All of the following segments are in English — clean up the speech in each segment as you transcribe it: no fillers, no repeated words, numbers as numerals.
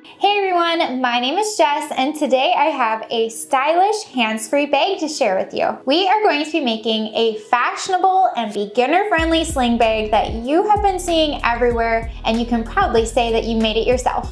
Hey everyone, my name is Jess and today I have a stylish hands-free bag to share with you. We are going to be making a fashionable and beginner-friendly sling bag that you have been seeing everywhere, and you can proudly say that you made it yourself.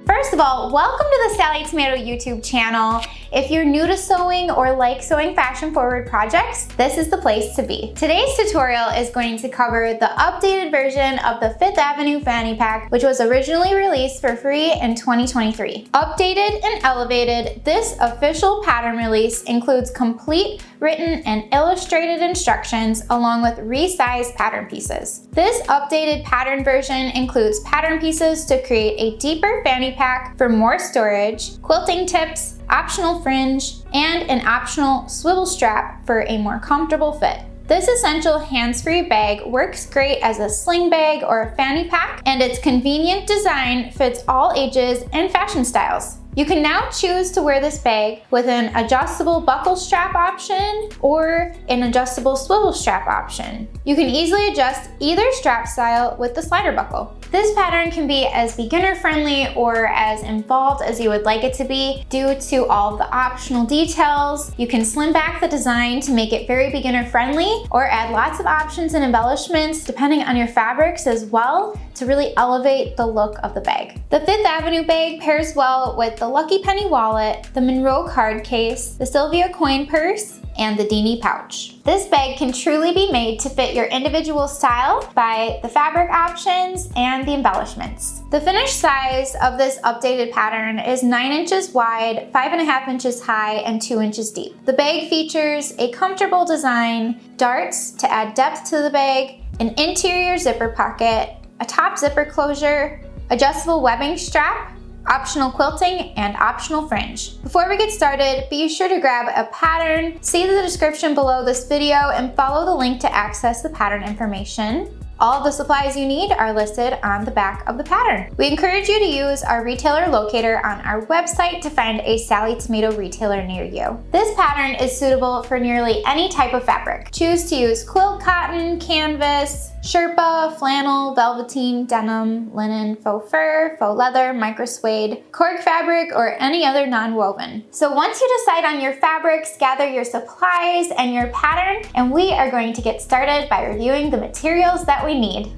First of all, welcome to the Sallie Tomato YouTube channel. If you're new to sewing or like sewing fashion-forward projects, this is the place to be. Today's tutorial is going to cover the updated version of the 5th Avenue Fanny Pack, which was originally released for free in 2023. Updated and elevated, this official pattern release includes complete written and illustrated instructions along with resized pattern pieces. This updated pattern version includes pattern pieces to create a deeper fanny pack for more storage, quilting tips, optional fringe, and an optional swivel strap for a more comfortable fit. This essential hands-free bag works great as a sling bag or a fanny pack, and its convenient design fits all ages and fashion styles. You can now choose to wear this bag with an adjustable buckle strap option or an adjustable swivel strap option. You can easily adjust either strap style with the slider buckle. This pattern can be as beginner-friendly or as involved as you would like it to be due to all of the optional details. You can slim back the design to make it very beginner-friendly or add lots of options and embellishments depending on your fabrics as well to really elevate the look of the bag. The 5th Avenue bag pairs well with the Lucky Penny wallet, the Monroe card case, the Sylvia coin purse, and the Deanie pouch. This bag can truly be made to fit your individual style by the fabric options and the embellishments. The finished size of this updated pattern is 9 inches wide, 5.5 inches high, and 2 inches deep. The bag features a comfortable design, darts to add depth to the bag, an interior zipper pocket, a top zipper closure, adjustable webbing strap, optional quilting, and optional fringe. Before we get started, be sure to grab a pattern, see the description below this video, and follow the link to access the pattern information. All of the supplies you need are listed on the back of the pattern. We encourage you to use our retailer locator on our website to find a Sallie Tomato retailer near you. This pattern is suitable for nearly any type of fabric. Choose to use quilt cotton, canvas, sherpa, flannel, velveteen, denim, linen, faux fur, faux leather, micro suede, cork fabric, or any other non-woven. So once you decide on your fabrics, gather your supplies and your pattern, and we are going to get started by reviewing the materials that we need.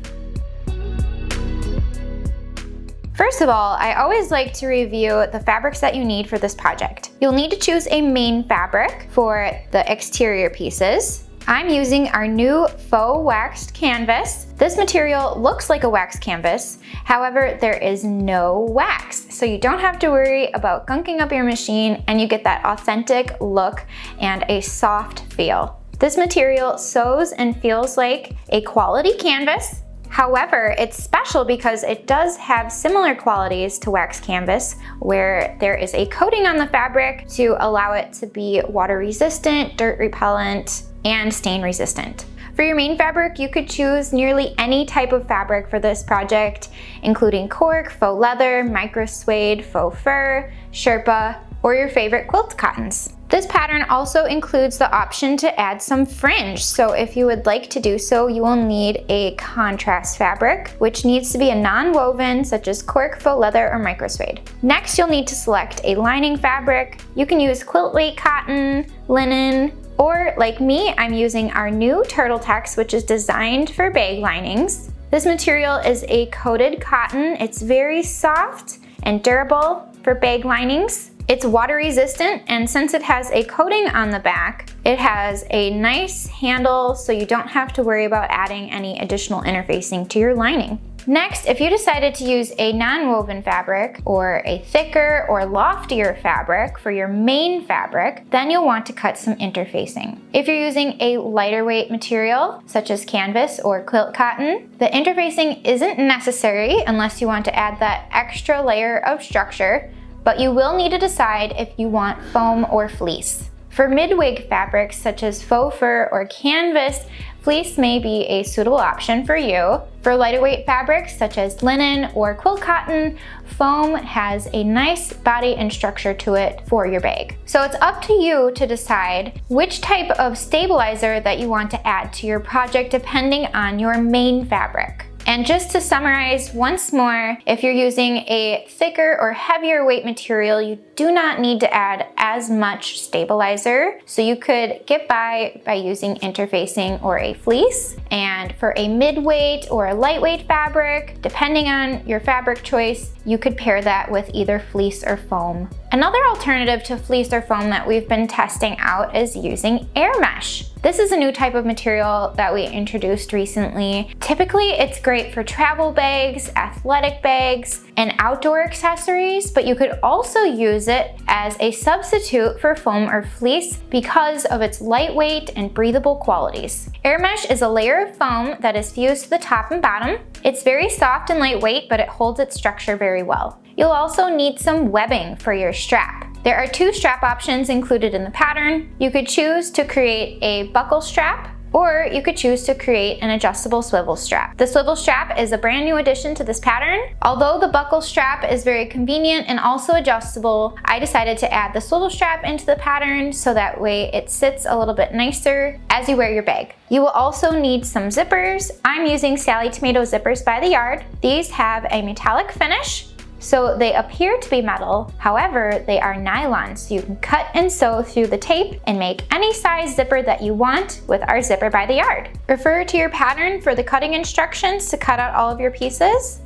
First of all, I always like to review the fabrics that you need for this project. You'll need to choose a main fabric for the exterior pieces. I'm using our new faux waxed canvas. This material looks like a wax canvas, however, there is no wax, so you don't have to worry about gunking up your machine and you get that authentic look and a soft feel. This material sews and feels like a quality canvas. However, it's special because it does have similar qualities to wax canvas, where there is a coating on the fabric to allow it to be water resistant, dirt repellent, and stain resistant. For your main fabric, you could choose nearly any type of fabric for this project, including cork, faux leather, micro suede, faux fur, sherpa, or your favorite quilt cottons. This pattern also includes the option to add some fringe, so if you would like to do so, you will need a contrast fabric, which needs to be a non-woven, such as cork, faux leather, or micro suede. Next, you'll need to select a lining fabric. You can use quilt weight cotton, linen, or like me, I'm using our new Turtle Tex, which is designed for bag linings. This material is a coated cotton. It's very soft and durable for bag linings. It's water resistant, and since it has a coating on the back, it has a nice handle so you don't have to worry about adding any additional interfacing to your lining. Next, if you decided to use a non-woven fabric or a thicker or loftier fabric for your main fabric, then you'll want to cut some interfacing. If you're using a lighter weight material, such as canvas or quilt cotton, the interfacing isn't necessary unless you want to add that extra layer of structure, but you will need to decide if you want foam or fleece. For mid-wig fabrics such as faux fur or canvas, fleece may be a suitable option for you. For lighter weight fabrics such as linen or quilt cotton, foam has a nice body and structure to it for your bag. So it's up to you to decide which type of stabilizer that you want to add to your project depending on your main fabric. And just to summarize once more, if you're using a thicker or heavier weight material, you do not need to add as much stabilizer. So you could get by using interfacing or a fleece. And for a mid-weight or a lightweight fabric, depending on your fabric choice, you could pair that with either fleece or foam. Another alternative to fleece or foam that we've been testing out is using Airmesh. This is a new type of material that we introduced recently. Typically, it's great for travel bags, athletic bags, and outdoor accessories, but you could also use it as a substitute for foam or fleece because of its lightweight and breathable qualities. Airmesh is a layer of foam that is fused to the top and bottom. It's very soft and lightweight, but it holds its structure very well. You'll also need some webbing for your strap. There are 2 strap options included in the pattern. You could choose to create a buckle strap, or you could choose to create an adjustable swivel strap. The swivel strap is a brand new addition to this pattern. Although the buckle strap is very convenient and also adjustable, I decided to add the swivel strap into the pattern so that way it sits a little bit nicer as you wear your bag. You will also need some zippers. I'm using Sallie Tomato zippers by the yard. These have a metallic finish, so they appear to be metal, however, they are nylon, so you can cut and sew through the tape and make any size zipper that you want with our zipper by the yard. Refer to your pattern for the cutting instructions to cut out all of your pieces.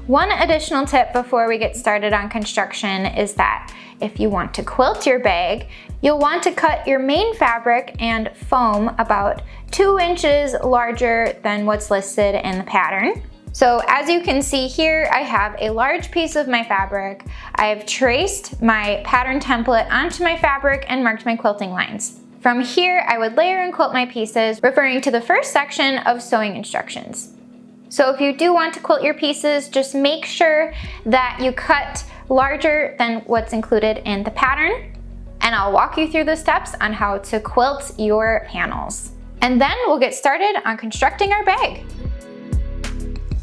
One additional tip before we get started on construction is that if you want to quilt your bag, you'll want to cut your main fabric and foam about 2 inches larger than what's listed in the pattern. So as you can see here, I have a large piece of my fabric. I've traced my pattern template onto my fabric and marked my quilting lines. From here, I would layer and quilt my pieces, referring to the first section of sewing instructions. So if you do want to quilt your pieces, just make sure that you cut larger than what's included in the pattern, and I'll walk you through the steps on how to quilt your panels. And then we'll get started on constructing our bag.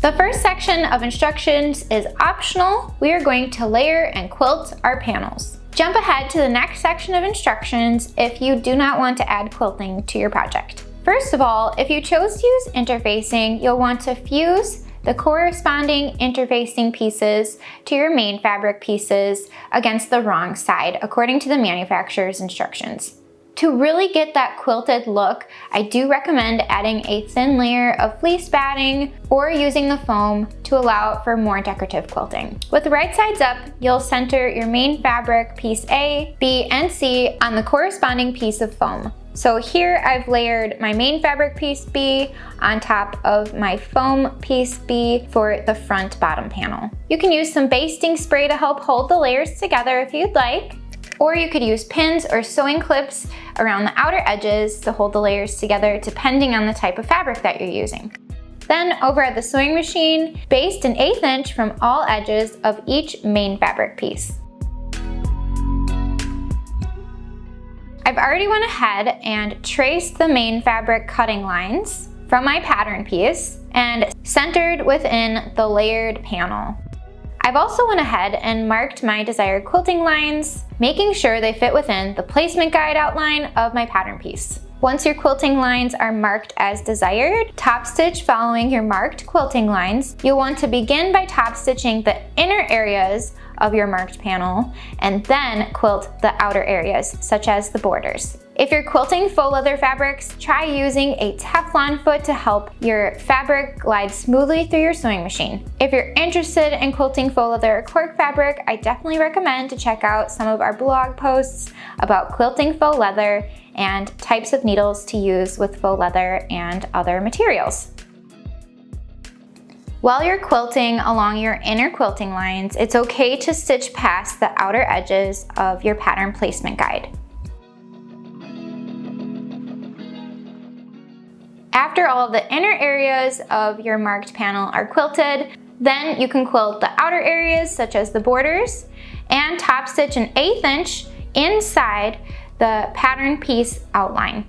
The first section of instructions is optional. We are going to layer and quilt our panels. Jump ahead to the next section of instructions if you do not want to add quilting to your project. First of all, if you chose to use interfacing, you'll want to fuse the corresponding interfacing pieces to your main fabric pieces against the wrong side, according to the manufacturer's instructions. To really get that quilted look, I do recommend adding a thin layer of fleece batting or using the foam to allow for more decorative quilting. With the right sides up, you'll center your main fabric piece A, B, and C on the corresponding piece of foam. So here I've layered my main fabric piece B on top of my foam piece B for the front bottom panel. You can use some basting spray to help hold the layers together if you'd like. Or you could use pins or sewing clips around the outer edges to hold the layers together depending on the type of fabric that you're using. Then over at the sewing machine, baste an 1/8 inch from all edges of each main fabric piece. I've already went ahead and traced the main fabric cutting lines from my pattern piece and centered within the layered panel. I've also went ahead and marked my desired quilting lines, making sure they fit within the placement guide outline of my pattern piece. Once your quilting lines are marked as desired, top stitch following your marked quilting lines. You'll want to begin by top stitching the inner areas of your marked panel and then quilt the outer areas, such as the borders. If you're quilting faux leather fabrics, try using a Teflon foot to help your fabric glide smoothly through your sewing machine. If you're interested in quilting faux leather or cork fabric, I definitely recommend to check out some of our blog posts about quilting faux leather and types of needles to use with faux leather and other materials. While you're quilting along your inner quilting lines, it's okay to stitch past the outer edges of your pattern placement guide. After all of the inner areas of your marked panel are quilted, then you can quilt the outer areas such as the borders and top stitch an 1/8 inch inside the pattern piece outline.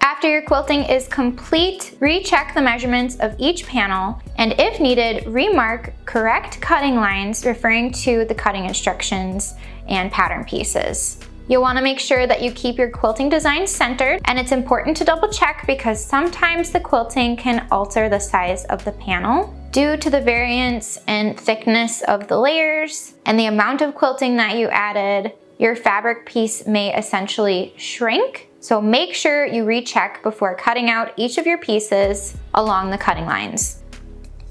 After your quilting is complete, recheck the measurements of each panel, and if needed, remark correct cutting lines referring to the cutting instructions and pattern pieces. You'll want to make sure that you keep your quilting design centered, and it's important to double check because sometimes the quilting can alter the size of the panel due to the variance and thickness of the layers and the amount of quilting that you added. Your fabric piece may essentially shrink. So make sure you recheck before cutting out each of your pieces along the cutting lines.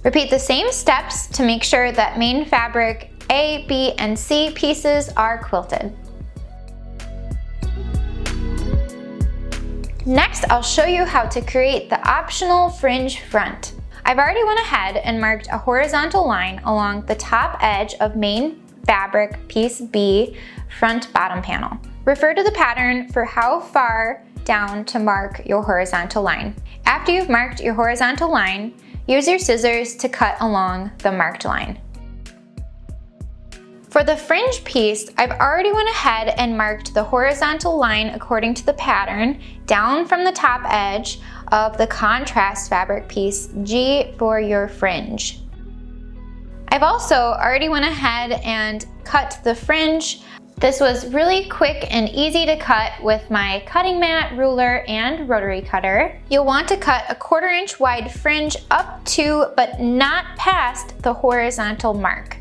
Repeat the same steps to make sure that main fabric A, B, and C pieces are quilted. Next, I'll show you how to create the optional fringe front. I've already went ahead and marked a horizontal line along the top edge of main fabric piece B front bottom panel. Refer to the pattern for how far down to mark your horizontal line. After you've marked your horizontal line, use your scissors to cut along the marked line. For the fringe piece, I've already went ahead and marked the horizontal line according to the pattern down from the top edge of the contrast fabric piece G for your fringe. I've also already went ahead and cut the fringe. This was really quick and easy to cut with my cutting mat, ruler, and rotary cutter. You'll want to cut a 1/4 inch wide fringe up to, but not past, the horizontal mark.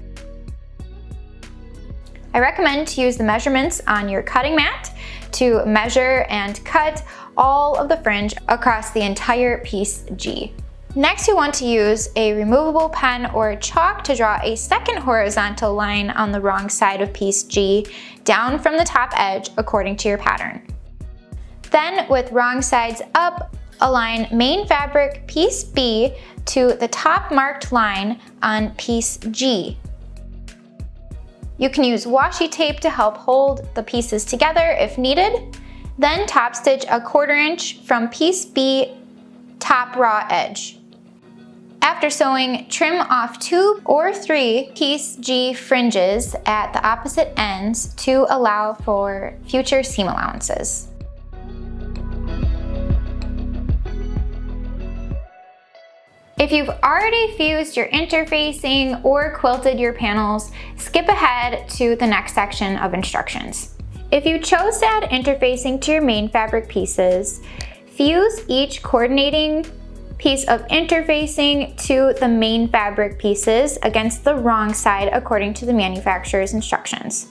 I recommend to use the measurements on your cutting mat to measure and cut all of the fringe across the entire piece G. Next, you want to use a removable pen or chalk to draw a second horizontal line on the wrong side of piece G down from the top edge according to your pattern. Then, with wrong sides up, align main fabric piece B to the top marked line on piece G. You can use washi tape to help hold the pieces together if needed. Then top stitch a 1/4 inch from piece B top raw edge. After sewing, trim off 2 or 3 piece G fringes at the opposite ends to allow for future seam allowances. If you've already fused your interfacing or quilted your panels, skip ahead to the next section of instructions. If you chose to add interfacing to your main fabric pieces, fuse each coordinating piece of interfacing to the main fabric pieces against the wrong side according to the manufacturer's instructions.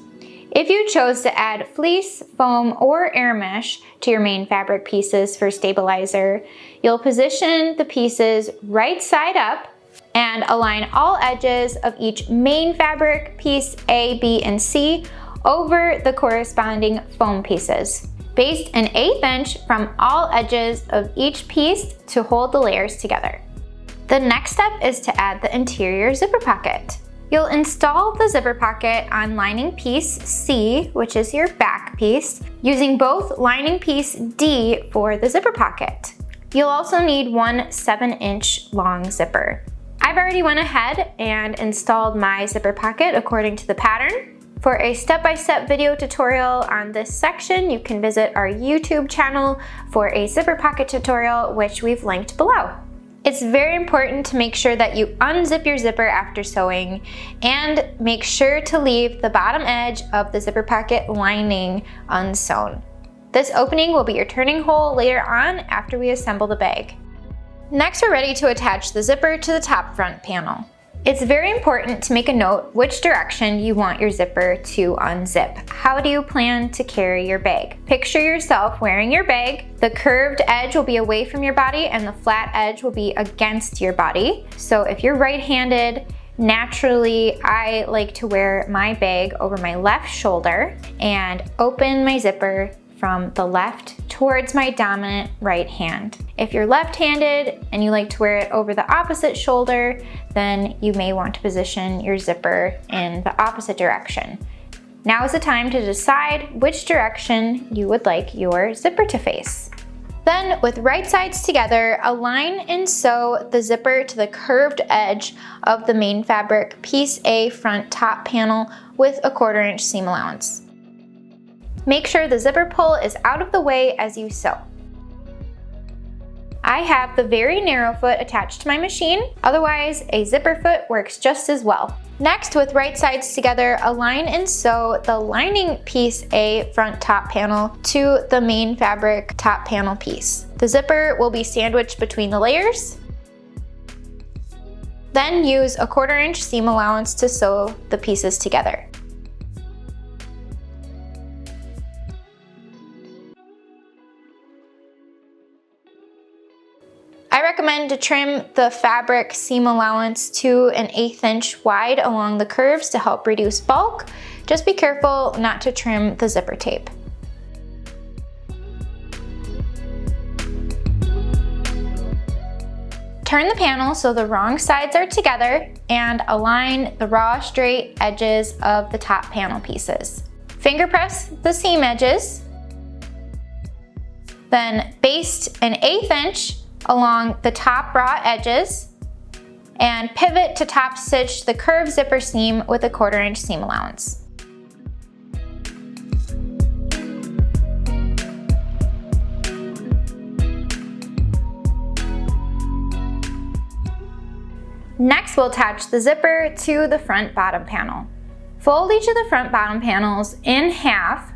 If you chose to add fleece, foam, or Airmesh to your main fabric pieces for stabilizer, you'll position the pieces right side up and align all edges of each main fabric piece A, B, and C over the corresponding foam pieces. Baste an 1/8 inch from all edges of each piece to hold the layers together. The next step is to add the interior zipper pocket. You'll install the zipper pocket on lining piece C, which is your back piece, using both lining piece D for the zipper pocket. You'll also need one 7-inch long zipper. I've already went ahead and installed my zipper pocket according to the pattern. For a step-by-step video tutorial on this section, you can visit our YouTube channel for a zipper pocket tutorial, which we've linked below. It's very important to make sure that you unzip your zipper after sewing and make sure to leave the bottom edge of the zipper pocket lining unsewn. This opening will be your turning hole later on after we assemble the bag. Next, we're ready to attach the zipper to the top front panel. It's very important to make a note which direction you want your zipper to unzip. How do you plan to carry your bag? Picture yourself wearing your bag. The curved edge will be away from your body and the flat edge will be against your body. So if you're right-handed, naturally I like to wear my bag over my left shoulder and open my zipper from the left towards my dominant right hand. If you're left-handed and you like to wear it over the opposite shoulder, then you may want to position your zipper in the opposite direction. Now is the time to decide which direction you would like your zipper to face. Then, with right sides together, align and sew the zipper to the curved edge of the main fabric piece A front top panel with a 1/4 inch seam allowance. Make sure the zipper pull is out of the way as you sew. I have the very narrow foot attached to my machine, otherwise a zipper foot works just as well. Next, with right sides together, align and sew the lining piece A front top panel to the main fabric top panel piece. The zipper will be sandwiched between the layers. Then use a 1/4 inch seam allowance to sew the pieces together. I recommend to trim the fabric seam allowance to an 1/8 inch wide along the curves to help reduce bulk. Just be careful not to trim the zipper tape. Turn the panel so the wrong sides are together and align the raw straight edges of the top panel pieces. Finger press the seam edges, then baste an 1/8 inch along the top raw edges and pivot to top stitch the curved zipper seam with a 1/4 inch seam allowance. Next, we'll attach the zipper to the front bottom panel. Fold each of the front bottom panels in half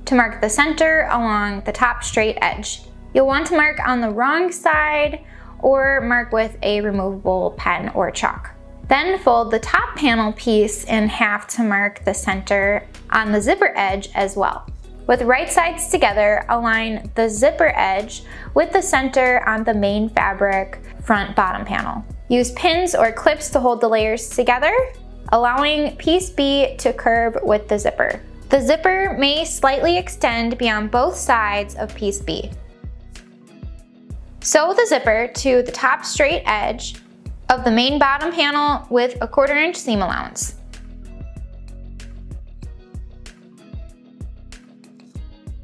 to mark the center along the top straight edge. You'll want to mark on the wrong side or mark with a removable pen or chalk. Then fold the top panel piece in half to mark the center on the zipper edge as well. With right sides together, align the zipper edge with the center on the main fabric front bottom panel. Use pins or clips to hold the layers together, allowing piece B to curve with the zipper. The zipper may slightly extend beyond both sides of piece B. Sew the zipper to the top straight edge of the main bottom panel with a 1/4 inch seam allowance.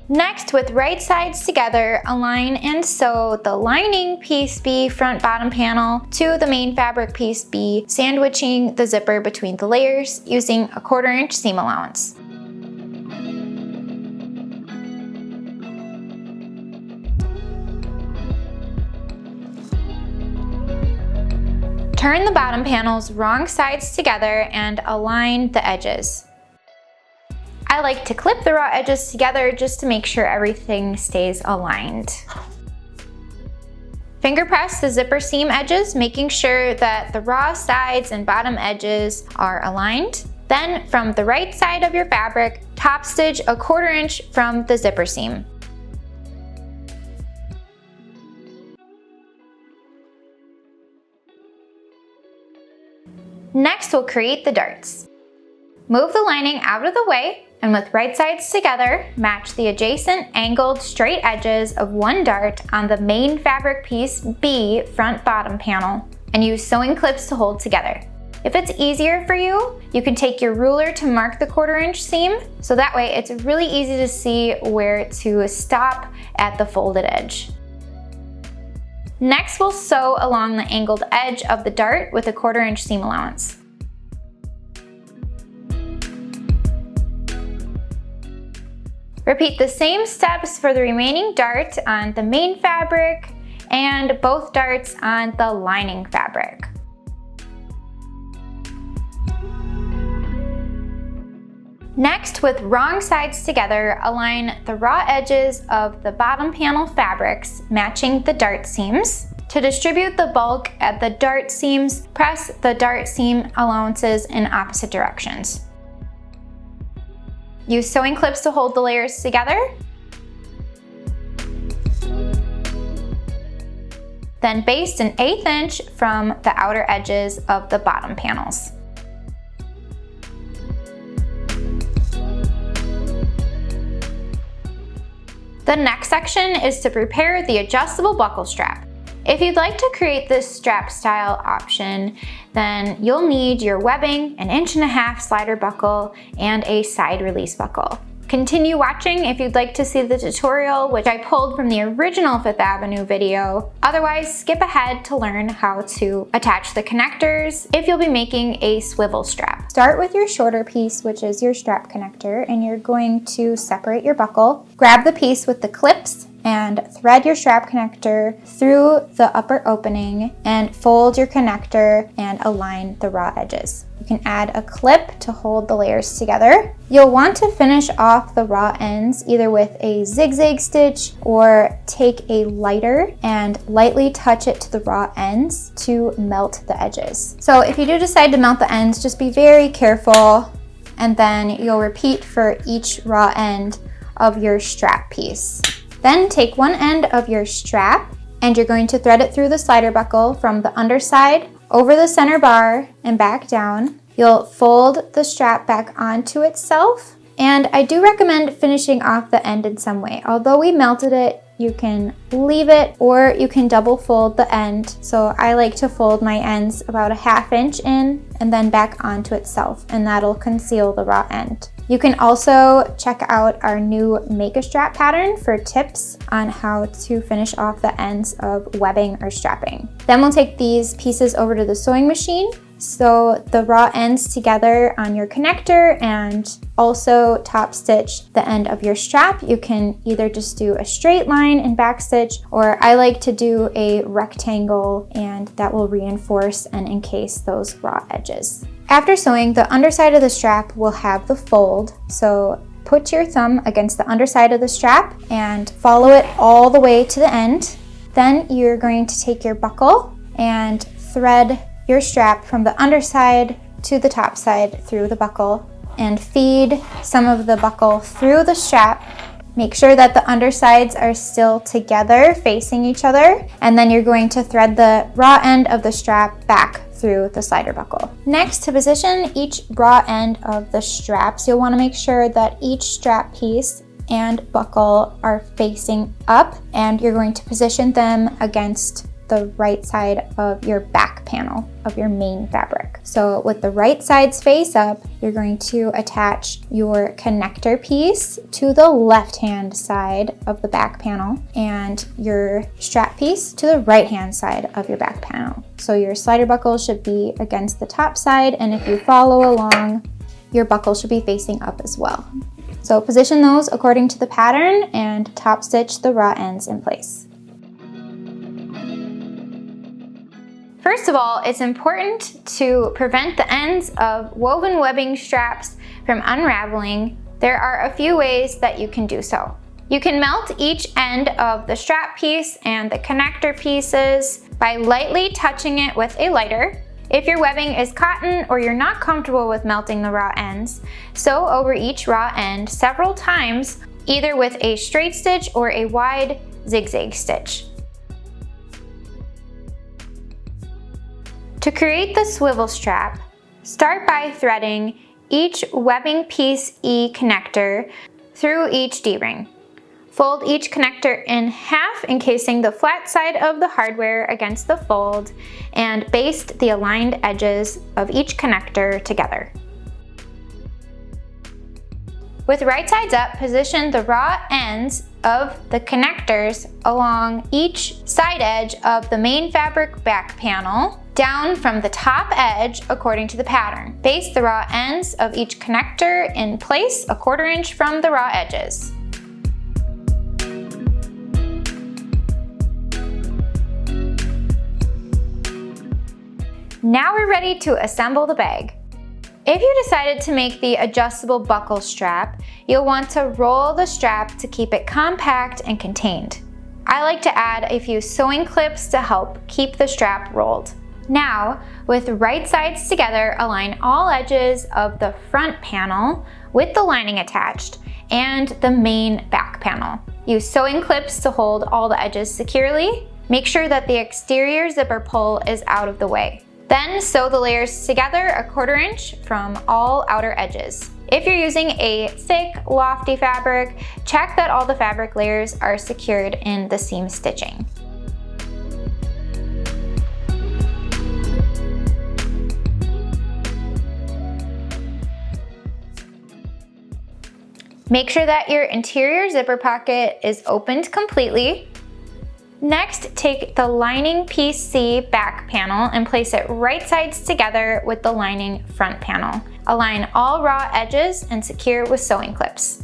Next, with right sides together, align and sew the lining piece B front bottom panel to the main fabric piece B, sandwiching the zipper between the layers using a 1/4 inch seam allowance. Turn the bottom panel's wrong sides together and align the edges. I like to clip the raw edges together just to make sure everything stays aligned. Finger press the zipper seam edges, making sure that the raw sides and bottom edges are aligned. Then from the right side of your fabric, top stitch a 1/4 inch from the zipper seam. Next, we'll create the darts. Move the lining out of the way and with right sides together, match the adjacent angled straight edges of one dart on the main fabric piece B front bottom panel and use sewing clips to hold together. If it's easier for you, you can take your ruler to mark the 1/4 inch seam, so that way it's really easy to see where to stop at the folded edge. Next, we'll sew along the angled edge of the dart with a 1/4 inch seam allowance. Repeat the same steps for the remaining dart on the main fabric and both darts on the lining fabric. Next, with wrong sides together, align the raw edges of the bottom panel fabrics, matching the dart seams. To distribute the bulk at the dart seams, press the dart seam allowances in opposite directions. Use sewing clips to hold the layers together. Then baste an 1/8 inch from the outer edges of the bottom panels. The next section is to prepare the adjustable buckle strap. If you'd like to create this strap style option, then you'll need your webbing, an 1.5 inch slider buckle, and a side release buckle. Continue watching if you'd like to see the tutorial, which I pulled from the original 5th Avenue video. Otherwise, skip ahead to learn how to attach the connectors if you'll be making a swivel strap. Start with your shorter piece, which is your strap connector, and you're going to separate your buckle. Grab the piece with the clips and thread your strap connector through the upper opening and fold your connector and align the raw edges. You can add a clip to hold the layers together. You'll want to finish off the raw ends either with a zigzag stitch or take a lighter and lightly touch it to the raw ends to melt the edges. So if you do decide to melt the ends, just be very careful, and then you'll repeat for each raw end of your strap piece. Then take one end of your strap and you're going to thread it through the slider buckle from the underside over the center bar and back down. You'll fold the strap back onto itself, and I do recommend finishing off the end in some way. Although we melted it, you can leave it or you can double fold the end. So I like to fold my ends about a 1/2 inch in and then back onto itself, and that'll conceal the raw end. You can also check out our new Make a Strap pattern for tips on how to finish off the ends of webbing or strapping. Then we'll take these pieces over to the sewing machine. Sew the raw ends together on your connector and also top stitch the end of your strap. You can either just do a straight line and back stitch, or I like to do a rectangle, and that will reinforce and encase those raw edges. After sewing, the underside of the strap will have the fold, so put your thumb against the underside of the strap and follow it all the way to the end. Then you're going to take your buckle and thread your strap from the underside to the top side through the buckle and feed some of the buckle through the strap. Make sure that the undersides are still together facing each other, and then you're going to thread the raw end of the strap back through the slider buckle. Next, to position each raw end of the straps, you'll want to make sure that each strap piece and buckle are facing up, and you're going to position them against the right side of your back panel of your main fabric. So with the right sides face up, you're going to attach your connector piece to the left-hand side of the back panel and your strap piece to the right-hand side of your back panel. So your slider buckle should be against the top side, and if you follow along, your buckle should be facing up as well. So position those according to the pattern and top stitch the raw ends in place. First of all, it's important to prevent the ends of woven webbing straps from unraveling. There are a few ways that you can do so. You can melt each end of the strap piece and the connector pieces by lightly touching it with a lighter. If your webbing is cotton or you're not comfortable with melting the raw ends, sew over each raw end several times, either with a straight stitch or a wide zigzag stitch. To create the swivel strap, start by threading each webbing piece E connector through each D-ring. Fold each connector in half, encasing the flat side of the hardware against the fold, and baste the aligned edges of each connector together. With right sides up, position the raw ends of the connectors along each side edge of the main fabric back panel, down from the top edge according to the pattern. Baste the raw ends of each connector in place 1/4 inch from the raw edges. Now we're ready to assemble the bag. If you decided to make the adjustable buckle strap, you'll want to roll the strap to keep it compact and contained. I like to add a few sewing clips to help keep the strap rolled. Now, with right sides together, align all edges of the front panel with the lining attached and the main back panel. Use sewing clips to hold all the edges securely. Make sure that the exterior zipper pull is out of the way. Then sew the layers together 1/4 inch from all outer edges. If you're using a thick, lofty fabric, check that all the fabric layers are secured in the seam stitching. Make sure that your interior zipper pocket is opened completely. Next, take the lining piece C back panel and place it right sides together with the lining front panel. Align all raw edges and secure with sewing clips.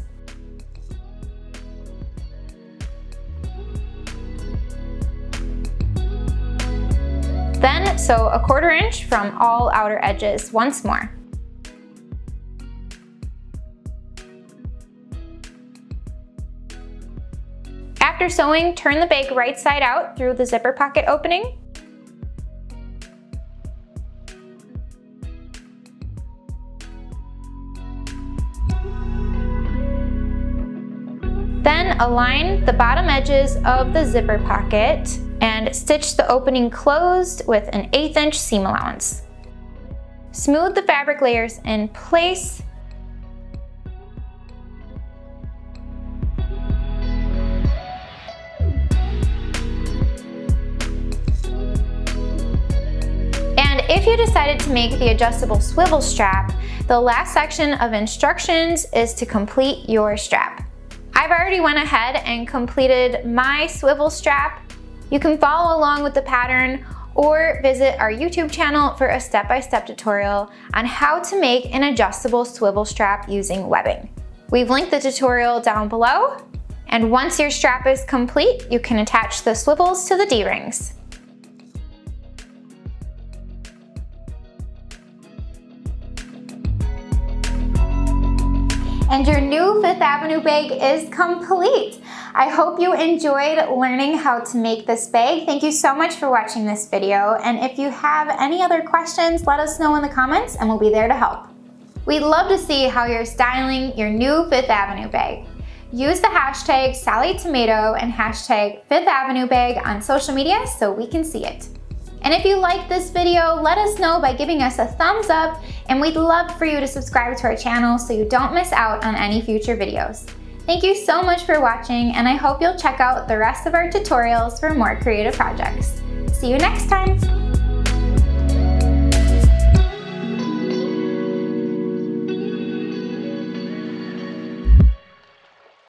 so a 1/4 inch from all outer edges once more. After sewing, turn the bag right side out through the zipper pocket opening. Then align the bottom edges of the zipper pocket and stitch the opening closed with an 1/8 inch seam allowance. Smooth the fabric layers in place. And if you decided to make the adjustable swivel strap, the last section of instructions is to complete your strap. I've already went ahead and completed my swivel strap. You can follow along with the pattern or visit our YouTube channel for a step-by-step tutorial on how to make an adjustable swivel strap using webbing. We've linked the tutorial down below, and once your strap is complete, you can attach the swivels to the D-rings. And your new 5th Avenue bag is complete. I hope you enjoyed learning how to make this bag. Thank you so much for watching this video. And if you have any other questions, let us know in the comments and we'll be there to help. We'd love to see how you're styling your new 5th Avenue bag. Use the hashtag SallieTomato and hashtag 5th Avenue bag on social media so we can see it. And if you like this video, let us know by giving us a thumbs up, and we'd love for you to subscribe to our channel so you don't miss out on any future videos. Thank you so much for watching, and I hope you'll check out the rest of our tutorials for more creative projects. See you next time!